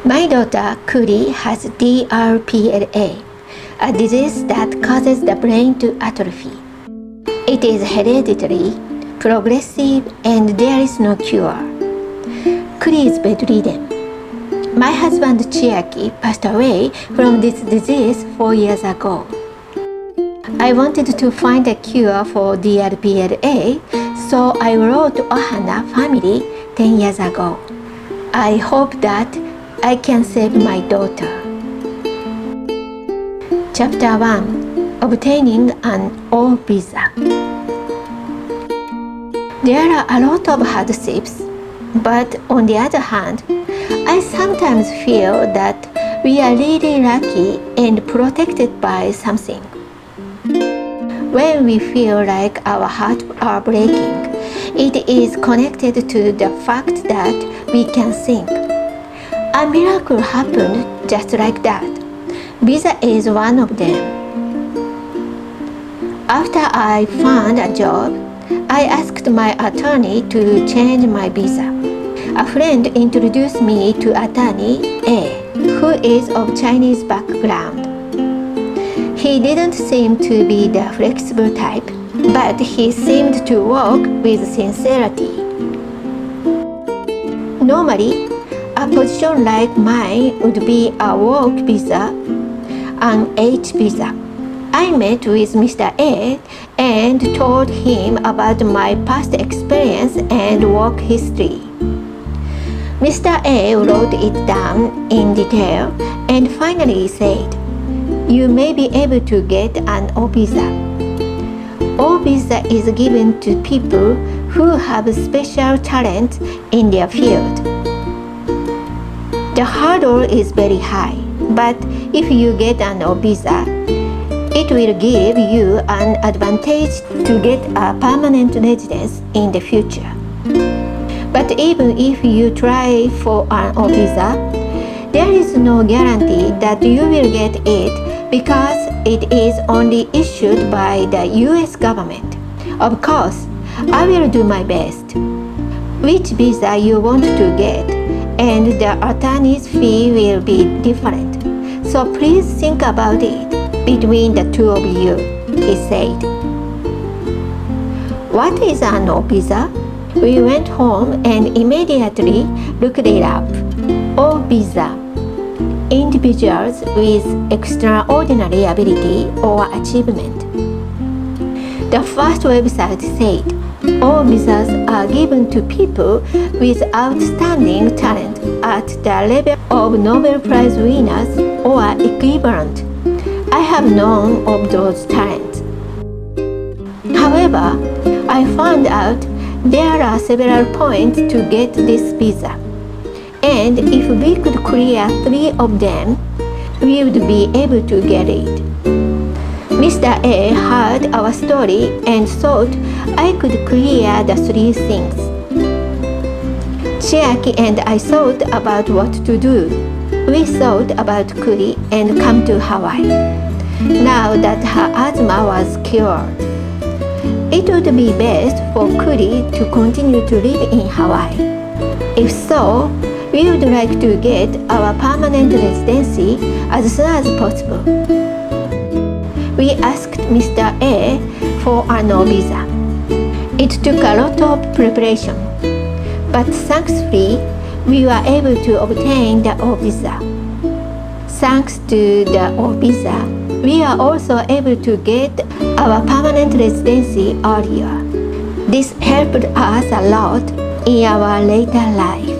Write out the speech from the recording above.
My daughter Kuri has DRPLA, a disease that causes the brain to atrophy. It is hereditary, progressive, and there is no cure. Kuri is bedridden. My husband Chiaki passed away from this disease 4 years ago. I wanted to find a cure for DRPLA, so I wrote OHANA Family 10 years ago. I hope that I can save my daughter. Chapter 1. Obtaining an O visa. There are a lot of hardships, but on the other hand, I sometimes feel that we are really lucky and protected by something. When we feel like our hearts are breaking, it is connected to the fact that we can think. A miracle happened just like that. Visa is one of them. After I found a job, I asked my attorney to change my visa. A friend introduced me to attorney A, who is of Chinese background. He didn't seem to be the flexible type, but he seemed to work with sincerity. Normally, a position like mine would be a work visa, an H visa. I met with Mr. A and told him about my past experience and work history. Mr. A wrote it down in detail and finally said, "You may be able to get an O visa. O visa is given to people who have special talents in their field. The hurdle is very high, but if you get an O visa, it will give you an advantage to get a permanent residence in the future. But even if you try for an O visa, there is no guarantee that you will get it because it is only issued by the US government. Of course, I will do my best. Which visa you want to get and the attorney's fee will be different. So please think about it between the two of you," he said. What is an O visa? We went home and immediately looked it up. O visa. Individuals with extraordinary ability or achievement. The first website said, "All visas are given to people with outstanding talent at the level of Nobel Prize winners or equivalent. I have known of those talents. However, I found out there are several points to get this visa. And if we could clear 3 of them, we would be able to get it." Mr. A heard our story and thought I could clear the 3 things. Chiaki and I thought about what to do. We thought about Kuri and come to Hawaii. Now that her asthma was cured, it would be best for Kuri to continue to live in Hawaii. If so, we would like to get our permanent residency as soon as possible. We asked Mr. A for an O visa. It took a lot of preparation, but thankfully, we were able to obtain the O visa. Thanks to the O visa, we are also able to get our permanent residency earlier. This helped us a lot in our later life.